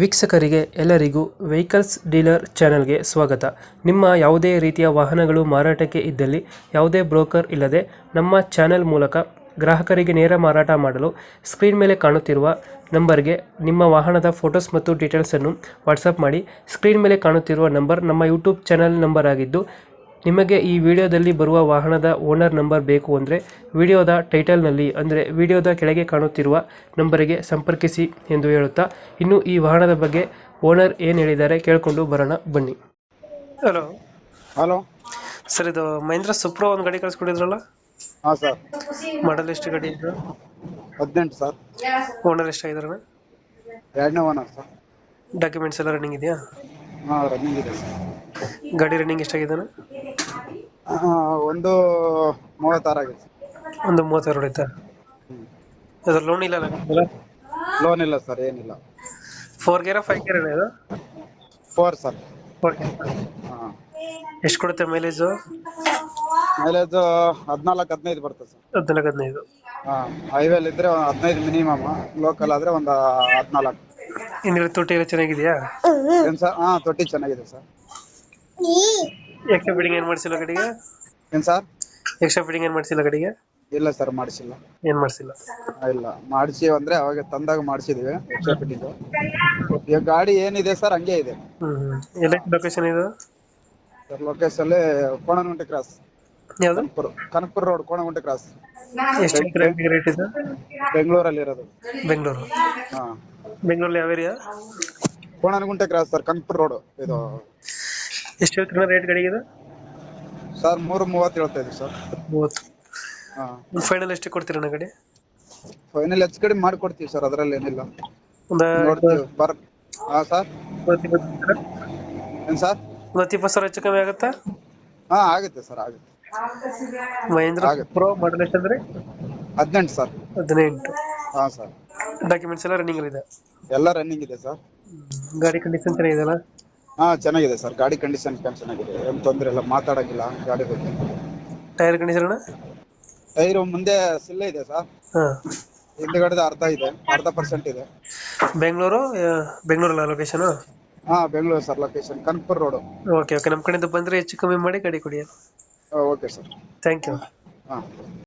ವೀಕ್ಷಕರಿಗೆ ಎಲ್ಲರಿಗೂ vehicles dealer ಚಾನೆಲ್ಗೆ ಸ್ವಾಗತ. ನಿಮ್ಮ ಯಾವುದೇ ರೀತಿಯ ವಾಹನಗಳು ಮಾರಾಟಕ್ಕೆ ಇದ್ದಲ್ಲಿ ಯಾವುದೇ ಬ್ರೋಕರ್ ಇಲ್ಲದೆ ನಮ್ಮ ಚಾನೆಲ್ ಮೂಲಕ ಗ್ರಾಹಕರಿಗೆ ನೇರ ಮಾರಾಟ ಮಾಡಲು ಸ್ಕ್ರೀನ್ ಮೇಲೆ ಕಾಣುತ್ತಿರುವ ನಂಬರ್ಗೆ ನಿಮ್ಮ ವಾಹನದ ಫೋಟೋಸ್ ಮತ್ತು ಡೀಟೇಲ್ಸನ್ನು ವಾಟ್ಸಪ್ ಮಾಡಿ. ಸ್ಕ್ರೀನ್ ಮೇಲೆ ಕಾಣುತ್ತಿರುವ ನಂಬರ್ ನಮ್ಮ ಯೂಟ್ಯೂಬ್ ಚಾನೆಲ್ ನಂಬರ್ ಆಗಿದ್ದು, ನಿಮಗೆ ಈ ವಿಡಿಯೋದಲ್ಲಿ ಬರುವ ವಾಹನದ ಓನರ್ ನಂಬರ್ ಬೇಕು ಅಂದರೆ ವಿಡಿಯೋದ ಟೈಟಲ್ನಲ್ಲಿ ಅಂದರೆ ವಿಡಿಯೋದ ಕೆಳಗೆ ಕಾಣುತ್ತಿರುವ ನಂಬರಿಗೆ ಸಂಪರ್ಕಿಸಿ ಎಂದು ಹೇಳುತ್ತಾ, ಇನ್ನು ಈ ವಾಹನದ ಬಗ್ಗೆ ಓನರ್ ಏನು ಹೇಳಿದ್ದಾರೆ ಕೇಳಿಕೊಂಡು ಬರೋಣ ಬನ್ನಿ. ಹಲೋ ಹಲೋ ಸರ್, ಇದು ಮಹೇಂದ್ರ ಸುಪ್ರೋ ಒಂದು ಗಾಡಿ ಕಳಿಸ್ಕೊಟ್ಟಿದ್ರಲ್ಲ, ಹಾಂ ಸರ್. ಮಾಡಲ್ ಎಷ್ಟು ಗಾಡಿ ಇದ್ರು? 18 ಸರ್. ಓನರ್ ಎಷ್ಟಾಗಿದಾರಣ? ಎರಡನೇ ಓನರ್ ಸರ್. ಡಾಕ್ಯುಮೆಂಟ್ಸ್ ಎಲ್ಲ ರನ್ನಿಂಗ್ ಇದೆಯಾ? ಹಾಂ, ರನ್ನಿಂಗ್ ಇದೆ ಸರ್. ಗಾಡಿ ರನ್ನಿಂಗ್ ಎಷ್ಟಾಗಿದ್ದಾನೆ? ಒಂದು 36 ಆಗಿದೆ ಸರ್. ಒಂದು 32 ಆಯ್ತಾ? ಅದ್ರ ಲೋನ್ ಇಲ್ಲ? ಲೋನ್ ಇಲ್ಲ ಸರ್, ಏನಿಲ್ಲ. 4 ಗೇರ 5 ಗೇರ್ ಇದು? 4 ಸರ್. 4 ಗೇರ್. ಹಾಂ. ಎಷ್ಟು ಕೊಡುತ್ತೆ ಮೈಲೇಜು? ಮೈಲೇಜ್ 14-15 ಬರ್ತದೆ ಸರ್. 14-15. ಹಾಂ, ಹೈವೇಲಿ ಇದ್ರೆ 15 ಮಿನಿಮಮ್, ಲೋಕಲ್ ಆದರೆ ಒಂದು 14. ಹಿಂದ್ಗಡೆ ತೊಟ್ಟಿ ಎಲ್ಲ ಚೆನ್ನಾಗಿದೆಯಾ? ಏನು ಸರ್? ಹಾಂ, ತೊಟ್ಟಿ ಚೆನ್ನಾಗಿದೆ ಸರ್. ಎಕ್ಸ್ಟ್ರಾ ಫಿಟ್ಟಿಂಗ್ ಏನು ಮಾಡಿಸಿಲ್ಲ ಗಾಡಿಗೆ? ಏನು ಸರ್? ಎಕ್ಸ್ಟ್ರಾ ಫಿಟ್ಟಿಂಗ್ ಏನು ಮಾಡಿಸಿಲ್ಲ ಗಾಡಿಗೆ? ಇಲ್ಲ ಸರ್, ಮಾಡಿಸಿಲ್ಲ. ಏನು ಮಾಡಿಸಿಲ್ಲ? ಇಲ್ಲ, ಮಾಡಿಸಿ ಅಂದರೆ ಅವಾಗ ತಂದಾಗ ಮಾಡಿಸಿದ್ವಿ ಎಕ್ಸ್ಟ್ರಾ ಫಿಟ್ಟಿಂಗು. ಈಗ ಗಾಡಿ ಏನಿದೆ ಸರ್ ಹಂಗೆ ಇದೆ. ಎಲ್ಲ ಲೊಕೇಶನ್ ಇದು? ಸರ್, ಲೊಕೇಶನ್ ಕೋಣನಗುಂಟೆ ಕ್ರಾಸ್, ಯಾವುದು? Kanakapura road, Konanagunte cross. ಎಷ್ಟು ರೇಟ್ ಇದೆ? ಬೆಂಗಳೂರಲ್ಲಿ ಇರೋದು. ಬೆಂಗಳೂರು? ಹಾಂ, ಬೆಂಗಳೂರಲ್ಲಿ ಯಾವ area? Konanagunte cross sir, Kanakapura road. ಇದು ಎಷ್ಟು ಹೇಳ್ತೀರ ರೇಟ್ ಗಾಡಿಗೆ ಇದು? ಸರ್ 330 ಹೇಳ್ತಾ ಇದ್ದೀವಿ ಸರ್. 30. ಹಾಂ, ಫೈನಲ್ ಎಷ್ಟು ಕೊಡ್ತೀರಣ್ಣ ಗಾಡಿ? ಫೈನಲ್ ಹೆಚ್ಚು ಕಡಿಮೆ ಮಾಡಿಕೊಡ್ತೀವಿ ಸರ್, ಅದರಲ್ಲಿ ಏನಿಲ್ಲ. ಒಂದು ನೋಡ್ತೀವಿ ಹಾಂ ಸರ್. 20 ಏನು ಸರ್? 20 ಹೆಚ್ಚು ಕಮ್ಮಿ ಆಗುತ್ತಾ? ಹಾಂ, ಆಗುತ್ತೆ ಸರ್, ಆಗುತ್ತೆ. ಮಹೇಂದ್ರ ಆಗುತ್ತೆ. ಪ್ರೋ ಮಾಡಲ್ ಎಷ್ಟಂದ್ರೆ? 18 ಸರ್. 18. ಹಾಂ ಸರ್. ಡಾಕ್ಯುಮೆಂಟ್ಸ್ ಎಲ್ಲ ರನ್ನಿಂಗ್ ಇದೆ? ಎಲ್ಲ ರನ್ನಿಂಗ್ ಇದೆ ಸರ್. ಗಾಡಿ ಕಂಡೀಷನ್ ಚೆನ್ನಾಗಿದೆಯಲ್ಲ? ಹಾಂ, ಚೆನ್ನಾಗಿದೆ ಸರ್. ಗಾಡಿ ಕಂಡೀಷನ್ ಚೆನ್ನಾಗಿದೆ, ಏನು ತೊಂದರೆ ಇಲ್ಲ, ಮಾತಾಡೋಂಗಿಲ್ಲ ಗಾಡಿ ಬಗ್ಗೆ. ಟೈರ್ ಕಂಡೀಷನ್ ಅಣ್ಣ? ಟೈರು ಮುಂದೆ ಸಿಲ್ಲ ಇದೆ ಸರ್. ಹಾಂ. ಹಿಂದ್ಗಡೆದ ಅರ್ಧ ಪರ್ಸೆಂಟ್ ಇದೆ. ಬೆಂಗಳೂರಲ್ಲ ಲೊಕೇಶನ್? ಹಾಂ, Bengaluru sir, location Kanakapura road. Okay okay, ನಮ್ಮ ಕಡೆಯಿಂದ ಬಂದರೆ ಹೆಚ್ಚು ಕಮ್ಮಿ ಮಾಡಿ ಗಾಡಿ ಕೊಡಿ. Okay sir. Thank you. ಹಾಂ.